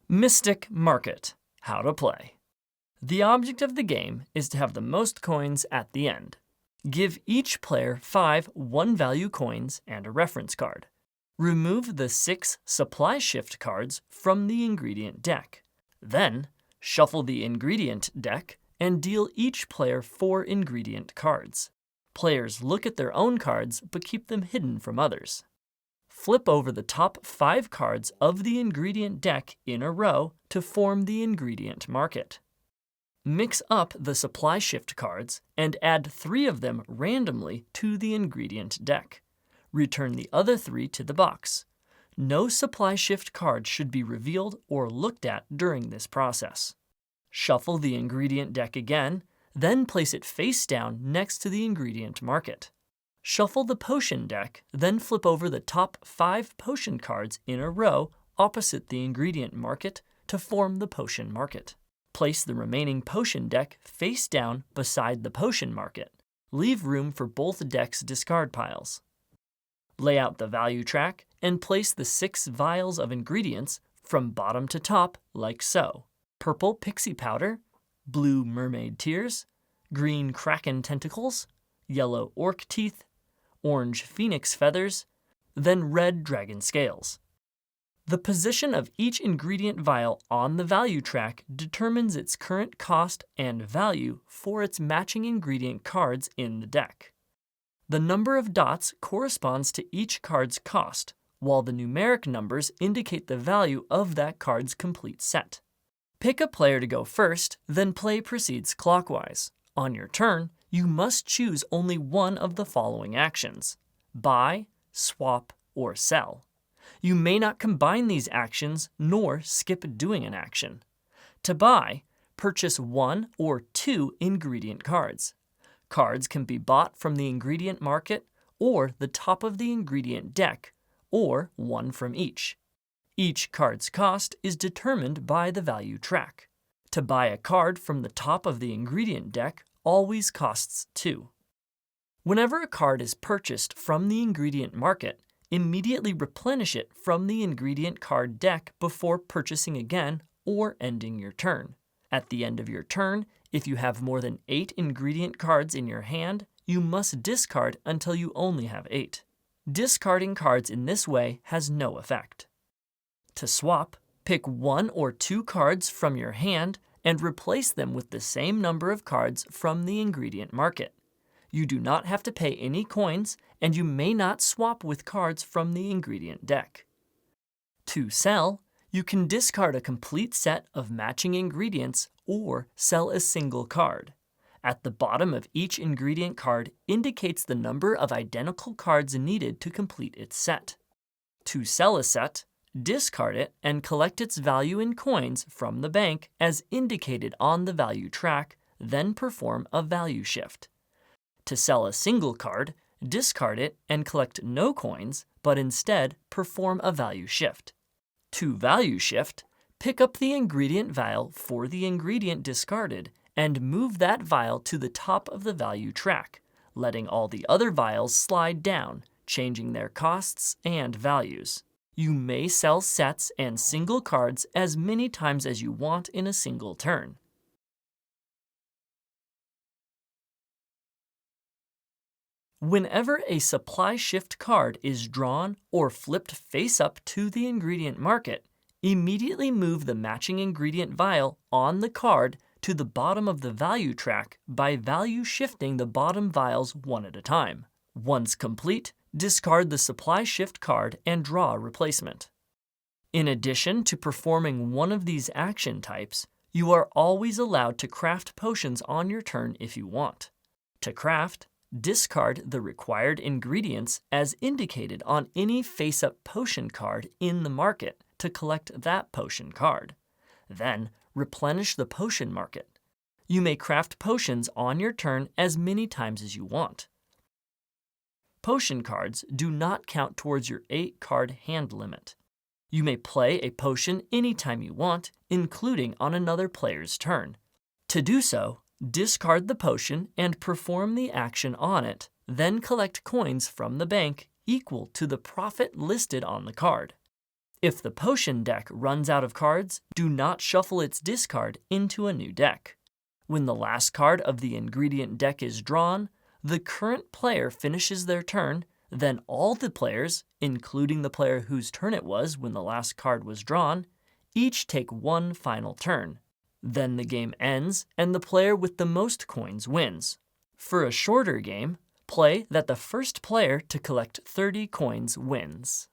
Mystic Market. How to play. The object of the game is to have the most coins at the end. Give each player 5 one-value coins and a reference card. Remove the 6 supply shift cards from the ingredient deck. Then, shuffle the ingredient deck and deal each player 4 ingredient cards. Players look at their own cards but keep them hidden from others. Flip over the top 5 cards of the ingredient deck in a row to form the ingredient market. Mix up the supply shift cards and add 3 of them randomly to the ingredient deck. Return the other 3 to the box. No supply shift card should be revealed or looked at during this process. Shuffle the ingredient deck again, then place it face down next to the ingredient market. Shuffle the potion deck, then flip over the top 5 potion cards in a row opposite the ingredient market to form the potion market. Place the remaining potion deck face down beside the potion market. Leave room for both decks' discard piles. Lay out the value track and place the 6 vials of ingredients from bottom to top like so. Purple pixie powder, blue mermaid tears, green kraken tentacles, yellow orc teeth, orange phoenix feathers, then red dragon scales. The position of each ingredient vial on the value track determines its current cost and value for its matching ingredient cards in the deck. The number of dots corresponds to each card's cost, while the numeric numbers indicate the value of that card's complete set. Pick a player to go first, then play proceeds clockwise. On your turn, you must choose only one of the following actions: buy, swap, or sell. You may not combine these actions nor skip doing an action. To buy, purchase 1 or 2 ingredient cards. Cards can be bought from the ingredient market or the top of the ingredient deck, or one from each. Each card's cost is determined by the value track. To buy a card from the top of the ingredient deck always costs 2. Whenever a card is purchased from the ingredient market, immediately replenish it from the ingredient card deck before purchasing again or ending your turn. At the end of your turn, if you have more than 8 ingredient cards in your hand, you must discard until you only have 8. Discarding cards in this way has no effect. To swap, pick 1 or 2 cards from your hand and replace them with the same number of cards from the ingredient market. You do not have to pay any coins, and you may not swap with cards from the ingredient deck. To sell, you can discard a complete set of matching ingredients or sell a single card. At the bottom of each ingredient card indicates the number of identical cards needed to complete its set. To sell a set, discard it and collect its value in coins from the bank as indicated on the value track, then perform a value shift. To sell a single card, discard it and collect no coins, but instead perform a value shift. To value shift, pick up the ingredient vial for the ingredient discarded and move that vial to the top of the value track, letting all the other vials slide down, changing their costs and values. You may sell sets and single cards as many times as you want in a single turn. Whenever a supply shift card is drawn or flipped face up to the ingredient market, immediately move the matching ingredient vial on the card to the bottom of the value track by value shifting the bottom vials one at a time. Once complete, discard the supply shift card and draw a replacement. In addition to performing one of these action types, you are always allowed to craft potions on your turn if you want. To craft, discard the required ingredients as indicated on any face-up potion card in the market to collect that potion card. Then, replenish the potion market. You may craft potions on your turn as many times as you want. Potion cards do not count towards your 8-card hand limit. You may play a potion anytime you want, including on another player's turn. To do so, discard the potion and perform the action on it, then collect coins from the bank equal to the profit listed on the card. If the potion deck runs out of cards, do not shuffle its discard into a new deck. When the last card of the ingredient deck is drawn, the current player finishes their turn, then all the players, including the player whose turn it was when the last card was drawn, each take one final turn. Then the game ends and the player with the most coins wins. For a shorter game, play that the first player to collect 30 coins wins.